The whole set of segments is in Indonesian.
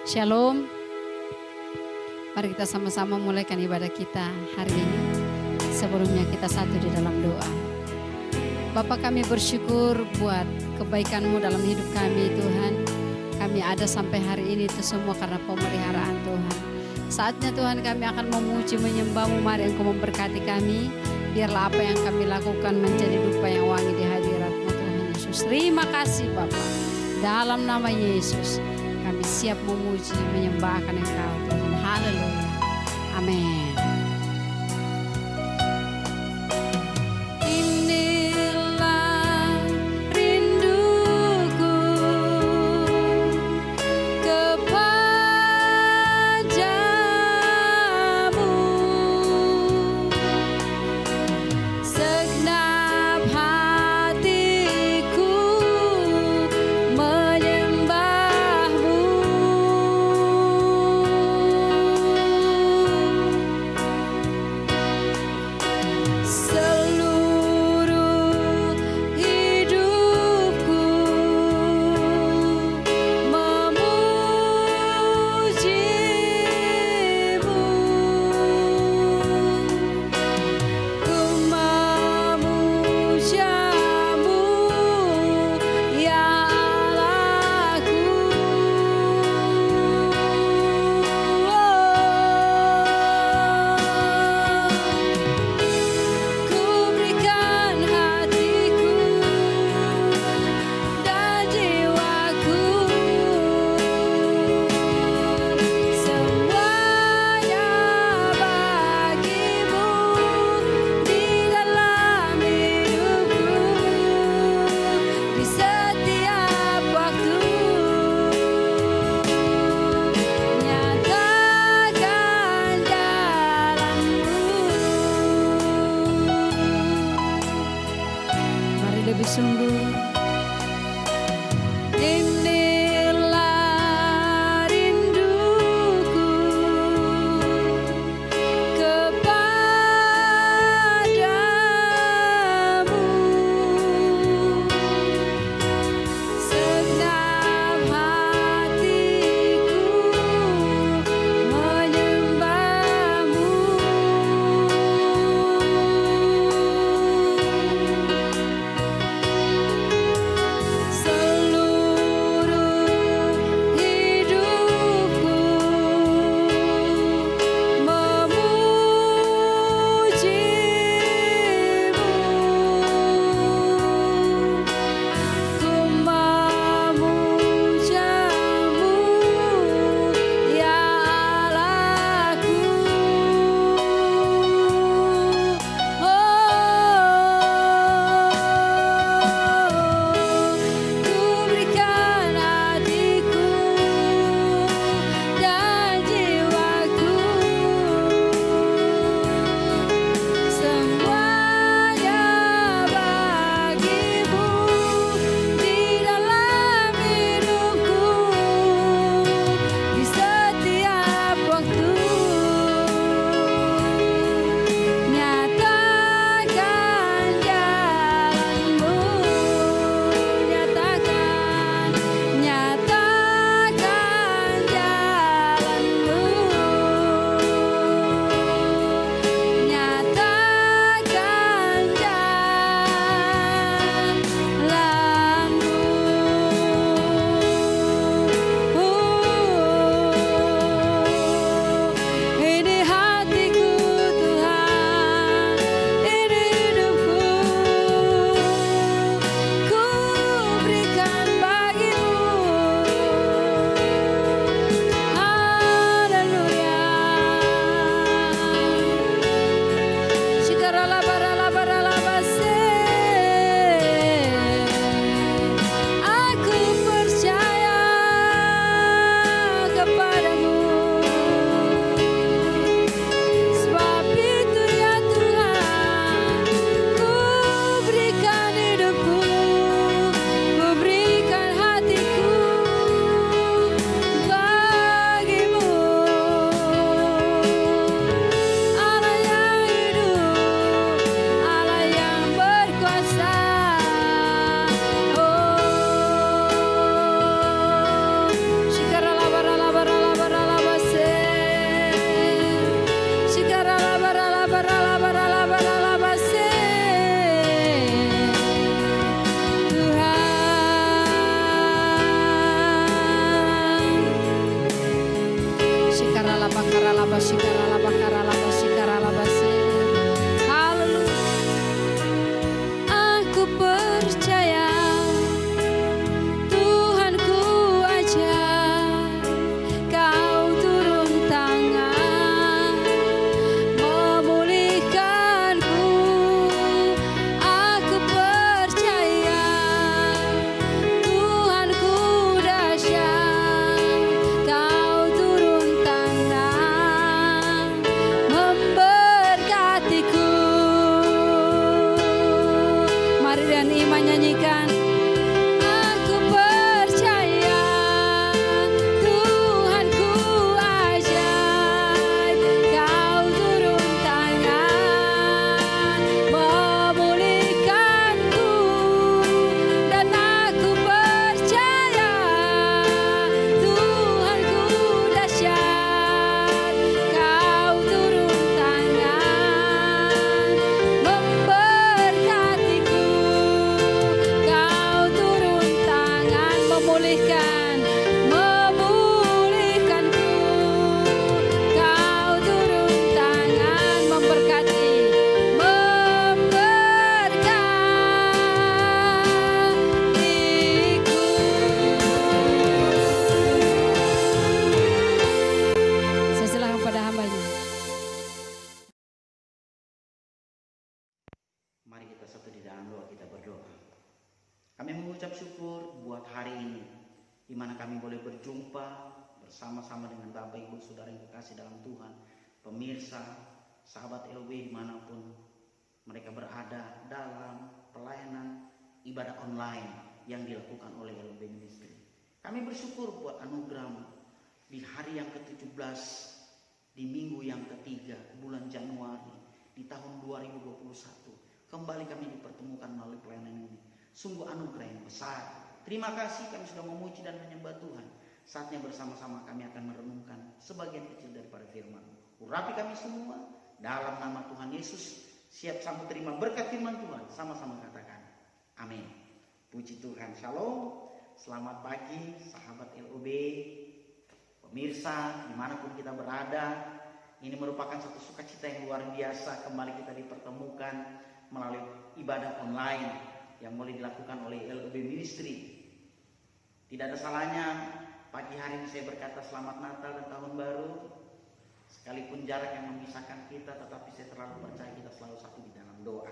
Shalom. Mari kita sama-sama mulaikan ibadah kita hari ini. Sebelumnya kita satu di dalam doa. Bapa, kami bersyukur buat kebaikan-Mu dalam hidup kami Tuhan. Kami ada sampai hari ini itu semua karena pemeliharaan Tuhan. Saatnya Tuhan kami akan memuji menyembah-Mu. Mari Engkau memberkati kami. Biarlah apa yang kami lakukan menjadi dupa yang wangi di hadirat-Mu Tuhan Yesus. Terima kasih Bapa. Dalam nama Yesus kami siap memuji menyembah akan Engkau Tuhan. Haleluya. Amin. Aku percaya Tuhanku ajar, Kau turun tangan memulihkanku. Aku percaya Tuhanku dahsyat, Kau turun tangan memberkatiku. Mari dan iman nyanyikan. Aku percaya Tuhanku ajaib, Kau turun tangan memulihkanku. Dan aku percaya Tuhanku dahsyat, Kau turun tangan memberkatiku. Kau turun tangan memulihkanku. Kau turun tangan memberkati, memberkatiku. Saya serahkan pada hamba-Nya. Mari kita satu di dalam doa, kita berdoa. Kami mengucap syukur buat hari ini, di mana kami boleh berjumpa bersama-sama dengan Bapak Ibu Saudara yang kekasih dalam Tuhan, pemirsa, sahabat LB dimanapun mereka berada dalam pelayanan ibadah online yang dilakukan oleh LB Ministry. Kami bersyukur buat anugerah di hari yang ke-17, di minggu yang ketiga bulan Januari di tahun 2021. Kembali kami dipertemukan melalui pelayanan ini. Sungguh anugerah yang besar. Terima kasih kami sudah memuji dan menyembah Tuhan. Saatnya bersama-sama kami akan merenungkan sebagian kecil daripada firman. Urapi kami semua dalam nama Tuhan Yesus. Siap sambut terima berkat firman Tuhan. Sama-sama katakan amin. Puji Tuhan. Shalom. Selamat pagi sahabat LOB, pemirsa dimanapun kita berada. Ini merupakan satu sukacita yang luar biasa. Kembali kita dipertemukan melalui ibadah online yang boleh dilakukan oleh LOB Ministry. Tidak ada salahnya pagi hari ini saya berkata selamat Natal dan Tahun Baru. Sekalipun jarak yang memisahkan kita, tetapi saya terlalu percaya kita selalu satu di dalam doa.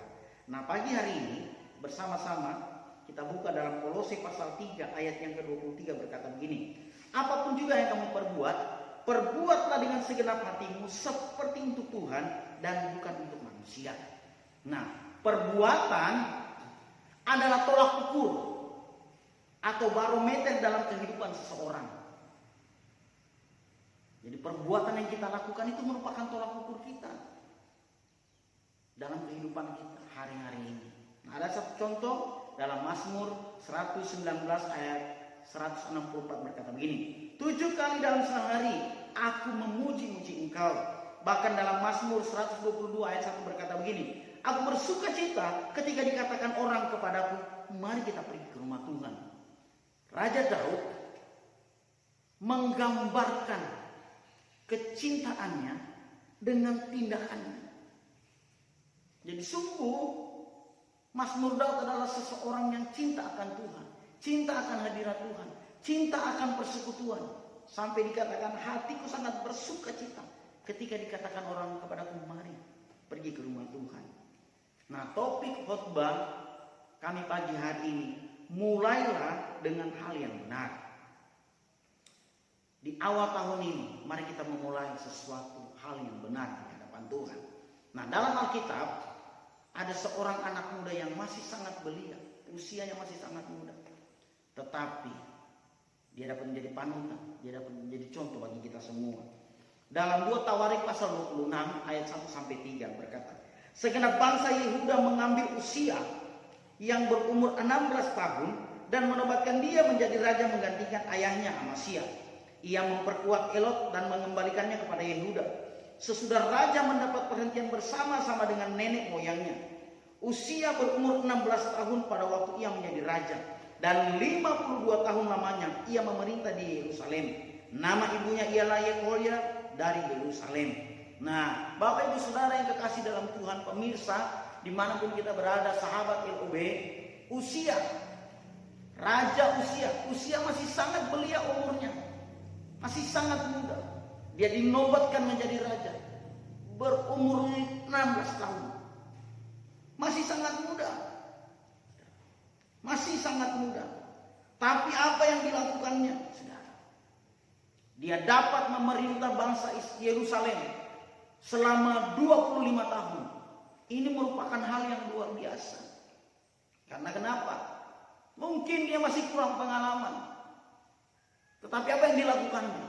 Nah, pagi hari ini bersama-sama kita buka dalam Kolose pasal 3 ayat yang ke-23 berkata begini. Apapun juga yang kamu perbuat, perbuatlah dengan segenap hatimu seperti untuk Tuhan dan bukan untuk manusia. Nah, perbuatan adalah tolak ukur atau barometer dalam kehidupan seseorang. Jadi perbuatan yang kita lakukan itu merupakan tolak ukur kita dalam kehidupan kita hari-hari ini. Nah, ada satu contoh dalam Mazmur 119 ayat 164 berkata begini. 7 kali dalam sehari aku memuji-muji Engkau. Bahkan dalam Mazmur 122 ayat 1 berkata begini. Aku bersuka cita ketika dikatakan orang kepadaku, mari kita pergi ke rumah Tuhan. Raja Daud menggambarkan kecintaannya dengan tindakannya. Jadi sungguh Mazmur Daud adalah seseorang yang cinta akan Tuhan, cinta akan hadirat Tuhan, cinta akan persekutuan. Sampai dikatakan hatiku sangat bersuka cita ketika dikatakan orang kepadaku, mari pergi ke rumah Tuhan. Nah, topik khotbah kami pagi hari ini, mulailah dengan hal yang benar. Di awal tahun ini, mari kita memulai sesuatu hal yang benar di hadapan Tuhan. Nah, dalam Alkitab ada seorang anak muda yang masih sangat belia, usianya masih sangat muda. Tetapi dia dapat menjadi panutan, dia dapat menjadi contoh bagi kita semua. Dalam 2 Tawarik pasal 26 ayat 1 sampai 3 berkata, segenap bangsa Yehuda mengambil Usia yang berumur 16 tahun dan menobatkan dia menjadi raja menggantikan ayahnya Amasya. Ia memperkuat Elot dan mengembalikannya kepada Yehuda. Sesudah raja mendapat perhentian bersama-sama dengan nenek moyangnya. Usia berumur 16 tahun pada waktu ia menjadi raja. Dan 52 tahun lamanya ia memerintah di Yerusalem. Nama ibunya ialah Yeholia dari Yerusalem. Nah, Bapak Ibu Saudara yang kekasih dalam Tuhan, pemirsa, dimanapun kita berada, sahabat LOB, Uzia, Raja Uzia masih sangat belia umurnya, masih sangat muda. Dia dinobatkan menjadi raja, berumur 16 tahun, masih sangat muda, masih sangat muda. Tapi apa yang dilakukannya, saudara? Dia dapat memerintah bangsa Yerusalem selama 25 tahun. Ini merupakan hal yang luar biasa. Karena kenapa? Mungkin dia masih kurang pengalaman. Tetapi apa yang dilakukannya?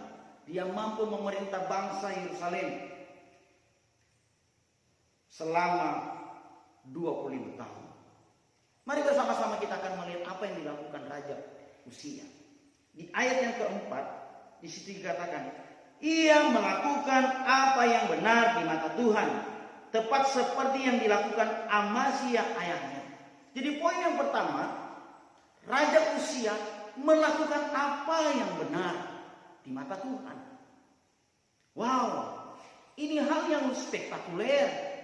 Dia mampu memerintah bangsa Yerusalem selama 25 tahun. Mari bersama-sama kita akan melihat apa yang dilakukan Raja Uzia. Di ayat yang keempat, di situ dikatakan, ia melakukan apa yang benar di mata Tuhan, tepat seperti yang dilakukan Amazia ayahnya. Jadi poin yang pertama, Raja Uzia melakukan apa yang benar di mata Tuhan. Wow, ini hal yang spektakuler.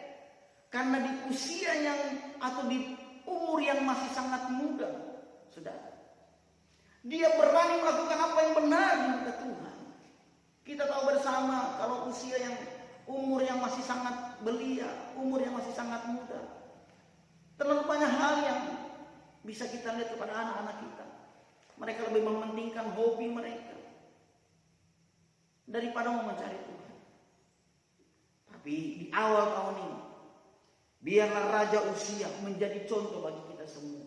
Karena di usia yang atau di umur yang masih sangat muda, saudara, dia berani melakukan apa yang benar di mata Tuhan. Kita tahu bersama kalau usia yang umur yang masih sangat belia, umur yang masih sangat muda, terlalu banyak hal yang bisa kita lihat kepada anak-anak kita. Mereka lebih mementingkan hobi mereka daripada mau mencari Tuhan. Tapi di awal tahun ini, biarlah Raja Uzia menjadi contoh bagi kita semua,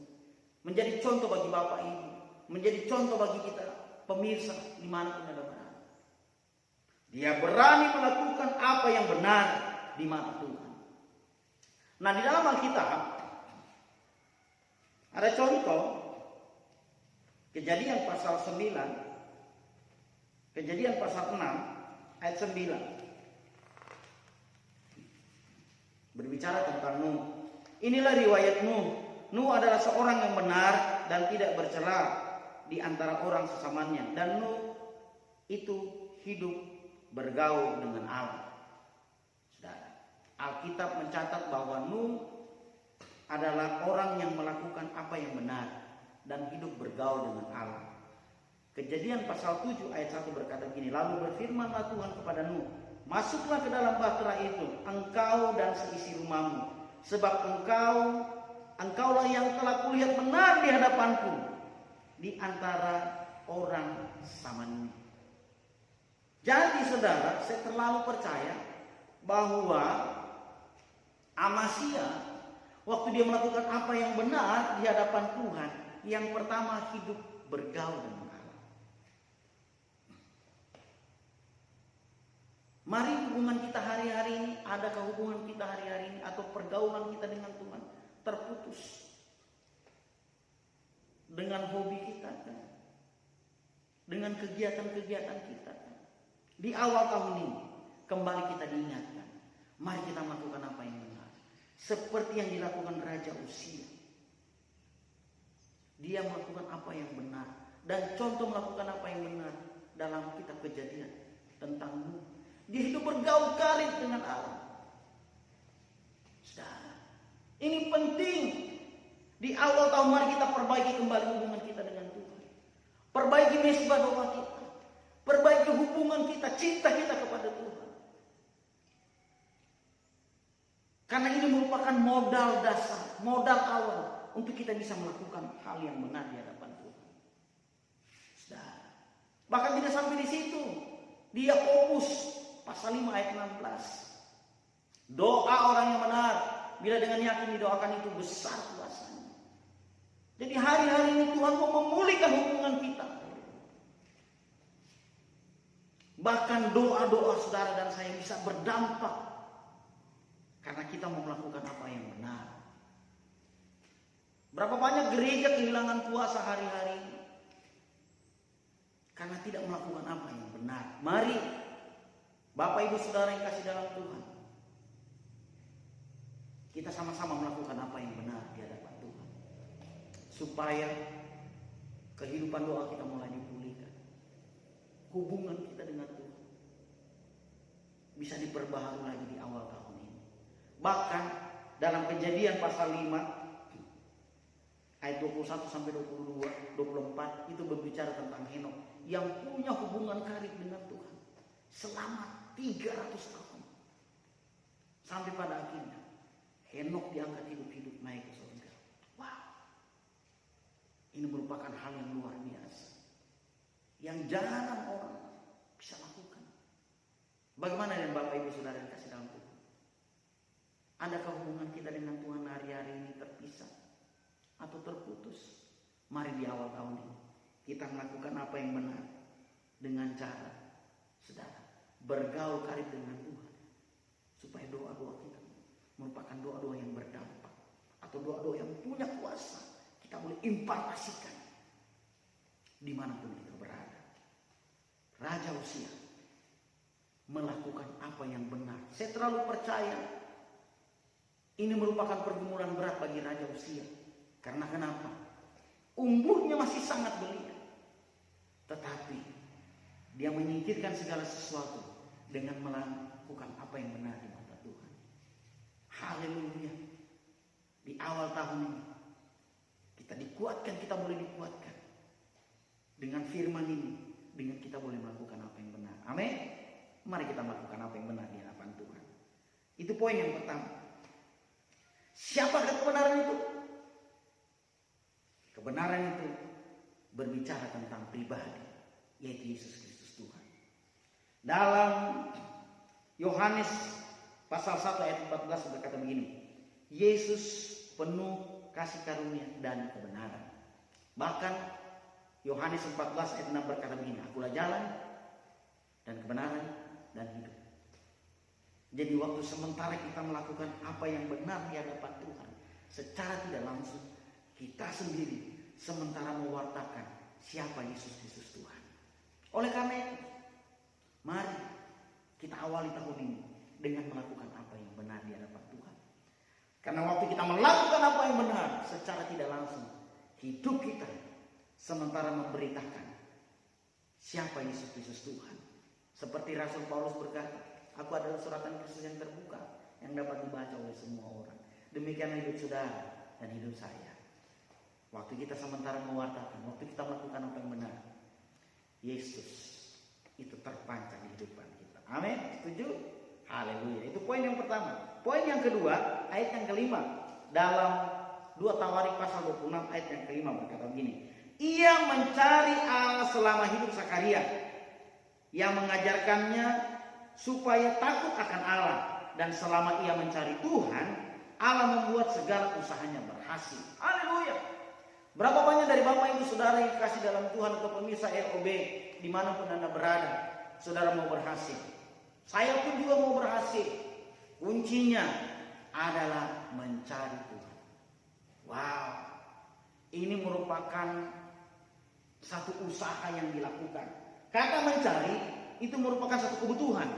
menjadi contoh bagi Bapak Ibu, menjadi contoh bagi kita pemirsa dimanapun ada berada. Dia berani melakukan apa yang benar di mata Tuhan. Nah, di dalam Alkitab ada contoh Kejadian pasal 9, Kejadian pasal 6 ayat 9. Berbicara tentang Nuh. Inilah riwayat Nuh. Nuh adalah seorang yang benar dan tidak bercela di antara orang sesamanya. Dan Nuh itu hidup bergaul dengan Allah. Saudara, Alkitab mencatat bahwa Nuh adalah orang yang melakukan apa yang benar dan hidup bergaul dengan Allah. Kejadian pasal 7 ayat 1 berkata begini, lalu berfirmanlah Tuhan kepada Nuh, masuklah ke dalam bahtera itu, engkau dan seisi rumahmu, sebab engkaulah yang telah kulihat benar di hadapanku di antara orang Samania. Jadi saudara, saya terlalu percaya bahwa Amazia waktu dia melakukan apa yang benar di hadapan Tuhan, yang pertama hidup bergaul dengan Allah. Mari hubungan kita hari-hari ini, adakah hubungan kita hari-hari ini atau pergaulan kita dengan Tuhan terputus dengan hobi kita kan? Dengan kegiatan-kegiatan kita kan? Di awal tahun ini kembali kita diingatkan, mari kita melakukan apa yang benar seperti yang dilakukan Raja Uzia. Dia melakukan apa yang benar dan contoh melakukan apa yang benar dalam kitab Kejadian tentang Nuh. Dia hidup bergaul karib dengan Allah. Saudara, ini penting. Di awal tahun mari kita perbaiki kembali hubungan kita dengan Tuhan. Perbaiki mesbah doa kita. Perbaiki hubungan kita, cinta kita kepada Tuhan. Karena ini merupakan modal dasar, modal awal untuk kita bisa melakukan hal yang benar di hadapan Tuhan. Saudara, bahkan tidak sampai di situ. Dia fokus pasal 5 ayat 16. Doa orang yang benar bila dengan yakin didoakan itu besar kuasanya. Jadi hari-hari ini Tuhan mau memulihkan hubungan kita. Bahkan doa-doa saudara dan saya bisa berdampak karena kita mau melakukan apa yang benar. Berapa banyak gereja kehilangan kuasa hari-hari ini karena tidak melakukan apa yang benar. Mari Bapak Ibu Saudara yang kasih dalam Tuhan, kita sama-sama melakukan apa yang benar di hadapan Tuhan, supaya kehidupan doa kita mulai dipulihkan, hubungan kita dengan Tuhan bisa diperbaharui lagi di awal tahun ini. Bahkan dalam Kejadian pasal 5 ayat 21 sampai 24 itu berbicara tentang Henokh yang punya hubungan karib dengan Tuhan selama 300 tahun. Sampai pada akhirnya Henokh diangkat hidup-hidup naik ke surga. Wow. Ini merupakan hal yang luar biasa, yang jarang orang bisa lakukan. Bagaimana dengan Bapak Ibu Saudara yang kasih dalam Tuhan? Adakah hubungan kita dengan Tuhan hari-hari ini terpisah atau terputus? Mari di awal tahun ini kita melakukan apa yang benar dengan cara, saudara, bergaul karib dengan Tuhan, supaya doa-doa kita merupakan doa-doa yang berdampak atau doa-doa yang punya kuasa. Kita boleh impartasikan dimanapun kita berada. Raja Uzia melakukan apa yang benar. Saya terlalu percaya ini merupakan pergumulan berat bagi Raja Uzia. Karena kenapa? Umurnya masih sangat belia, tetapi dia menyingkirkan segala sesuatu dengan melakukan apa yang benar di mata Tuhan. Haleluya. Di awal tahun ini kita dikuatkan, kita boleh dikuatkan dengan firman ini, dengan kita boleh melakukan apa yang benar. Amin. Mari kita melakukan apa yang benar di hadapan Tuhan. Itu poin yang pertama. Siapakah kebenaran itu? Kebenaran itu berbicara tentang pribadi, yaitu Yesus Kristus Tuhan. Dalam Yohanes pasal 1 ayat 14 berkata begini, Yesus penuh kasih karunia dan kebenaran. Bahkan Yohanes 14 ayat 6 berkata begini, Akulah jalan dan kebenaran dan hidup. Jadi waktu sementara kita melakukan apa yang benar di hadapan Tuhan, secara tidak langsung kita sendiri sementara mewartakan siapa Yesus Kristus Tuhan. Oleh karena itu, mari kita awali tahun ini dengan melakukan apa yang benar di hadapan Tuhan. Karena waktu kita melakukan apa yang benar, secara tidak langsung hidup kita sementara memberitakan siapa Yesus Kristus Tuhan. Seperti Rasul Paulus berkata, aku adalah suratan Kristus yang terbuka yang dapat dibaca oleh semua orang. Demikian hidup saudara dan hidup saya. Waktu kita sementara mewartakan, waktu kita melakukan apa yang benar, Yesus itu terpancar di kehidupan kita. Amin. Setuju? Haleluya. Itu poin yang pertama. Poin yang kedua, ayat yang kelima, dalam 2 Tawarik pasal 26 ayat yang kelima berkata begini, ia mencari Allah selama hidup Zakaria, yang mengajarkannya supaya takut akan Allah, dan selama ia mencari Tuhan, Allah membuat segala usahanya berhasil. Haleluya. Berapa banyak dari Bapak Ibu Saudara yang kasih dalam Tuhan atau pemirsa ROB dimanapun Anda berada, saudara mau berhasil. Saya pun juga mau berhasil. Kuncinya adalah mencari Tuhan. Wow, ini merupakan satu usaha yang dilakukan. Kata mencari itu merupakan satu kebutuhan,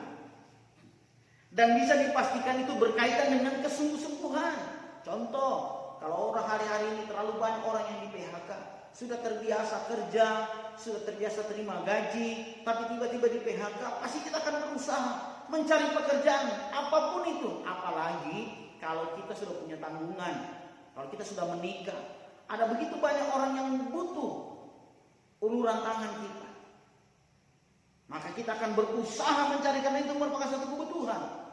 dan bisa dipastikan itu berkaitan dengan kesungguh-sungguhan. Contoh, kalau orang hari-hari ini terlalu banyak orang yang di PHK, sudah terbiasa kerja, sudah terbiasa terima gaji, tapi tiba-tiba di PHK, pasti kita akan berusaha mencari pekerjaan apapun itu. Apalagi kalau kita sudah punya tanggungan, kalau kita sudah menikah, ada begitu banyak orang yang butuh uluran tangan kita. Maka kita akan berusaha mencari, karena itu merupakan satu kebutuhan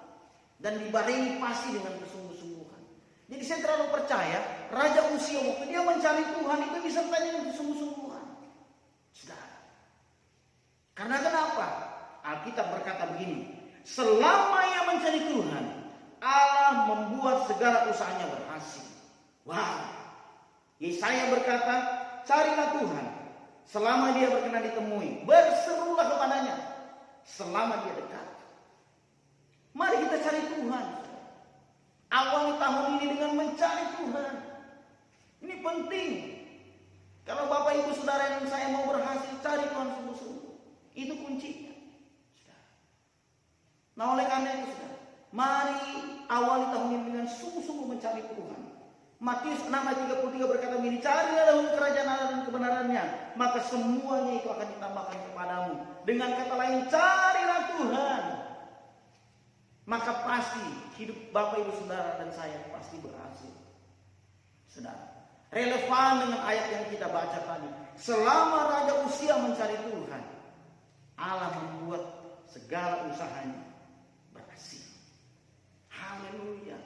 dan dibarengi pasti dengan kesungguh-sungguhan. Jadi saya terlalu percaya Raja Uzia waktu dia mencari Tuhan itu disertai dengan kesungguh-sungguhan. Saudara. Karena kenapa? Alkitab berkata begini, selama ia mencari Tuhan, Allah membuat segala usahanya berhasil. Wow. Yesaya berkata, carilah Tuhan selama dia berkenan ditemui, berserulah kepadanya selama dia dekat. Mari kita cari Tuhan. Awali tahun ini dengan mencari Tuhan. Ini penting. Kalau Bapak Ibu Saudara yang saya mau berhasil, cari Tuhan sungguh-sungguh. Itu kuncinya. Nah oleh karena itu, saudara, mari awali tahun ini dengan sungguh-sungguh mencari Tuhan. Matius 6 ayat 33 berkata begini, carilah dahulu kerajaan Allah dan kebenarannya, maka semuanya itu akan ditambahkan kepadamu. Dengan kata lain, carilah Tuhan. Maka pasti hidup Bapak Ibu Saudara dan saya pasti berhasil. Saudara, relevan dengan ayat yang kita baca tadi. Selama Raja Uzia mencari Tuhan, Allah membuat segala usahanya berhasil. Haleluya.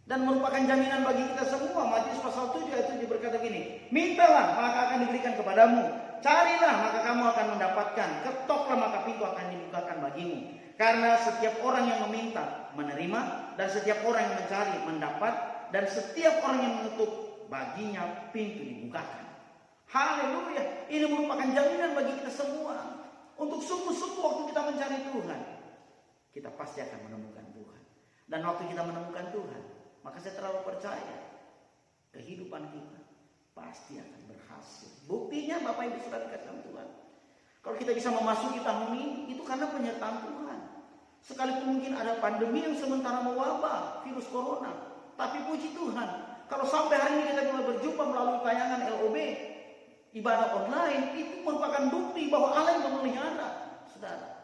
Dan merupakan jaminan bagi kita semua. Matius pasal 7 ayat 7 berkata gini, mintalah maka akan diberikan kepadamu, carilah maka kamu akan mendapatkan, ketoklah maka pintu akan dibukakan bagimu. Karena setiap orang yang meminta menerima, dan setiap orang yang mencari mendapat, dan setiap orang yang mengetuk baginya pintu dibukakan. Haleluya. Ini merupakan jaminan bagi kita semua. Untuk sungguh-sungguh waktu kita mencari Tuhan, kita pasti akan menemukan Tuhan. Dan waktu kita menemukan Tuhan, maka saya terlalu percaya kehidupan kita pasti akan berhasil. Buktinya Bapak Ibu sudah dikasih Tuhan. Kalau kita bisa memasuki tahun ini, itu karena penyertaan Tuhan. Sekalipun mungkin ada pandemi yang sementara mewabah, virus corona. Tapi puji Tuhan, kalau sampai hari ini kita mulai berjumpa melalui tayangan LOB, ibadah online, itu merupakan bukti bahwa Allah yang memelihara, saudara.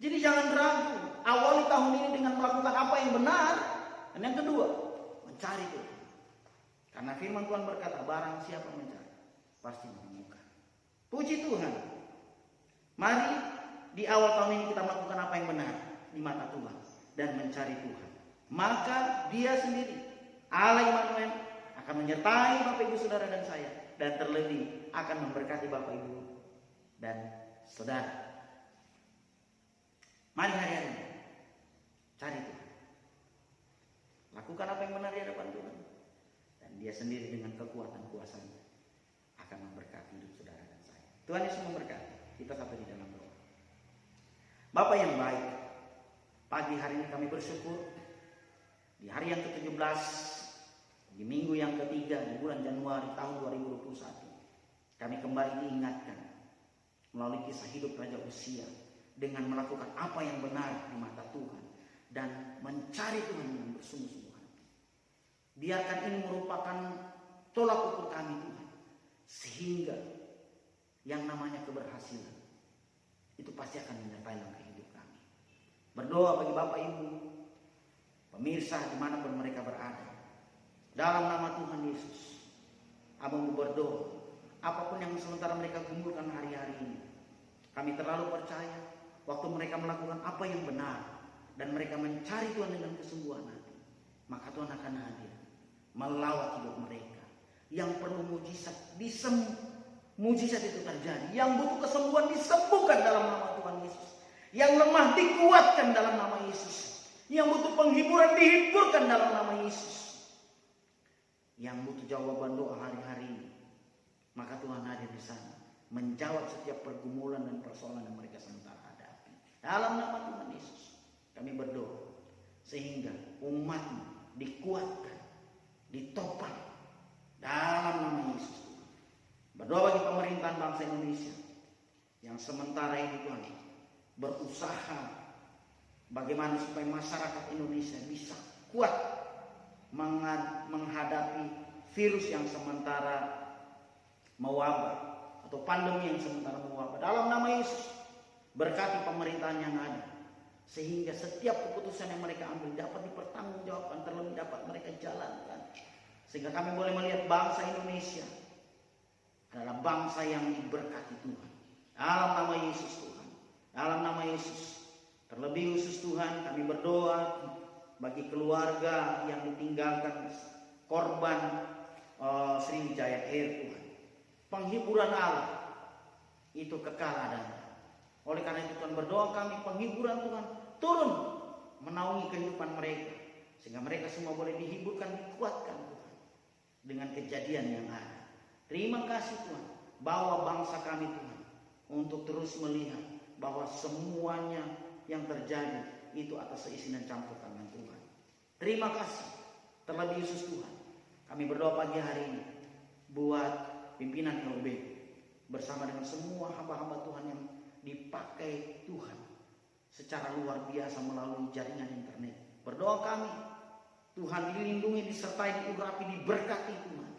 Jadi jangan ragu, awali tahun ini dengan melakukan apa yang benar. Dan yang kedua, mencari Tuhan. Karena firman Tuhan berkata, barang siapa mencari, pasti menemukan. Puji Tuhan. Mari di awal tahun ini kita melakukan apa yang benar di mata Tuhan. Dan mencari Tuhan. Maka dia sendiri, Allah Immanuel, akan menyertai Bapak Ibu Saudara dan saya. Dan terlebih akan memberkati Bapak Ibu dan Saudara. Mari hari-hari ini cari Tuhan. Lakukan apa yang benar di hadapan Tuhan. Dan dia sendiri dengan kekuatan kuasanya akan memberkati hidup saudara dan saya. Tuhan Yesus memberkati. Kita satu di dalam doa. Bapa yang baik, pagi hari ini kami bersyukur di hari yang ke-17, di minggu yang ketiga di bulan Januari tahun 2021, kami kembali diingatkan melalui kisah hidup Raja Uzia dengan melakukan apa yang benar di mata Tuhan dan mencari Tuhan dengan bersungguh-sungguh hati. Biarkan ini merupakan tolak ukur kami Tuhan, sehingga yang namanya keberhasilan itu pasti akan menyertai langkah hidup kami. Berdoa bagi Bapak Ibu pemirsa dimanapun mereka berada, dalam nama Tuhan Yesus, Abang berdoa apapun yang sementara mereka kumpulkan hari-hari ini, kami terlalu percaya waktu mereka melakukan apa yang benar dan mereka mencari Tuhan dengan kesungguhan hati, maka Tuhan akan hadir melawat hidup mereka. Yang perlu mujizat, mujizat itu terjadi. Yang butuh kesembuhan disembuhkan dalam nama Tuhan Yesus. Yang lemah dikuatkan dalam nama Yesus. Yang butuh penghiburan dihiburkan dalam nama Yesus. Yang butuh jawaban doa hari-hari ini, maka Tuhan hadir di sana menjawab setiap pergumulan dan persoalan yang mereka sementara hadapi. Dalam nama Tuhan Yesus kami berdoa sehingga umat-Mu dikuatkan, ditopang dalam nama Yesus. Berdoa bagi pemerintahan bangsa Indonesia yang sementara ini Tuhan berusaha bagaimana supaya masyarakat Indonesia bisa kuat menghadapi virus yang sementara mewabah atau pandemi yang sementara mewabah. Dalam nama Yesus, berkati pemerintahan yang ada sehingga setiap keputusan yang mereka ambil dapat dipertanggungjawabkan, terlebih dapat mereka jalankan, sehingga kami boleh melihat bangsa Indonesia adalah bangsa yang diberkati Tuhan. Dalam nama Yesus Tuhan, dalam nama Yesus, terlebih khusus Tuhan kami berdoa bagi keluarga yang ditinggalkan korban Sriwijaya Air Tuhan. Penghiburan Allah itu kekal adanya. Oleh karena itu Tuhan berdoa kami penghiburan Tuhan turun menaungi kehidupan mereka, sehingga mereka semua boleh dihiburkan, dikuatkan Tuhan dengan kejadian yang ada. Terima kasih Tuhan, bawa bangsa kami Tuhan untuk terus melihat bahwa semuanya yang terjadi itu atas seizin dan campur tangan Tuhan. Terima kasih, terlebih Yesus Tuhan, kami berdoa pagi hari ini buat pimpinan LOB bersama dengan semua hamba-hamba Tuhan yang dipakai Tuhan secara luar biasa melalui jaringan internet. Berdoa kami Tuhan dilindungi, disertai, diurapi, diberkati Tuhan.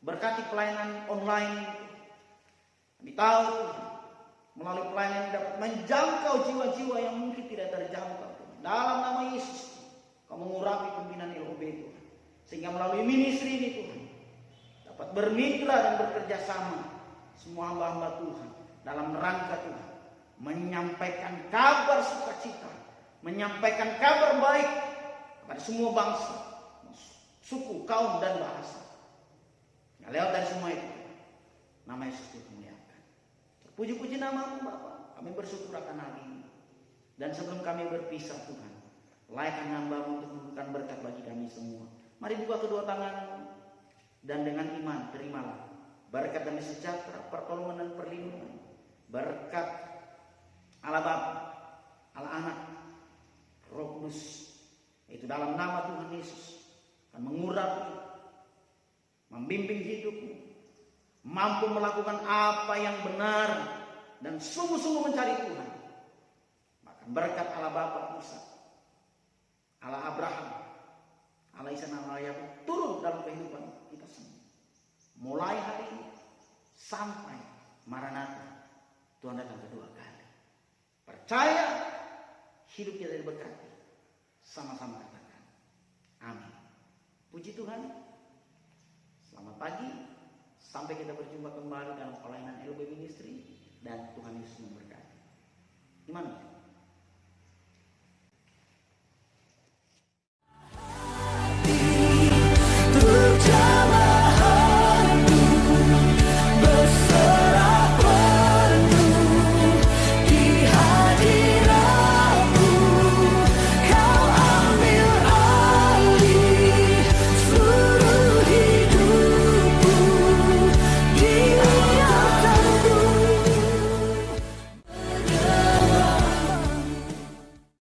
Berkati pelayanan online. Kami tahu Tuhan, melalui pelayanan ini dapat menjangkau jiwa-jiwa yang mungkin tidak terjangkau Tuhan. Dalam nama Yesus, Kau mengurapi pimpinan LOB Tuhan. Sehingga melalui ministry ini Tuhan, dapat bermitra dan bekerja sama semua hamba-hamba Tuhan dalam rangka Tuhan menyampaikan kabar sukacita, menyampaikan kabar baik kepada semua bangsa, suku, kaum, dan bahasa. Nah, lewat dari semua itu, nama Yesus dimuliakan. Terpuji-puji nama-Mu Bapa. Kami bersyukur akan hal ini. Dan sebelum kami berpisah Tuhan, layakkan hamba-Mu untuk memberikan berkat bagi kami semua. Mari buka kedua tangan dan dengan iman terimalah berkat dan sejahtera, pertolongan dan perlindungan. Berkat Allah Bapa, Allah Anak, Roh Kudus, itu dalam nama Tuhan Yesus akan mengurapi, membimbing hidupmu, mampu melakukan apa yang benar dan sungguh-sungguh mencari Tuhan. Bahkan berkat Allah Bapa, Isa, Allah Abraham, Allah Isa, Allah Yakub turun dalam kehidupan kita semua. Mulai hari ini sampai Maranatha, Tuhan datang kedua kali. Percaya, hidup kita diberkati. Sama-sama katakan amin. Puji Tuhan. Selamat pagi. Sampai kita berjumpa kembali dalam pelayanan LB Ministry. Dan Tuhan Yesus memberkati. Gimana?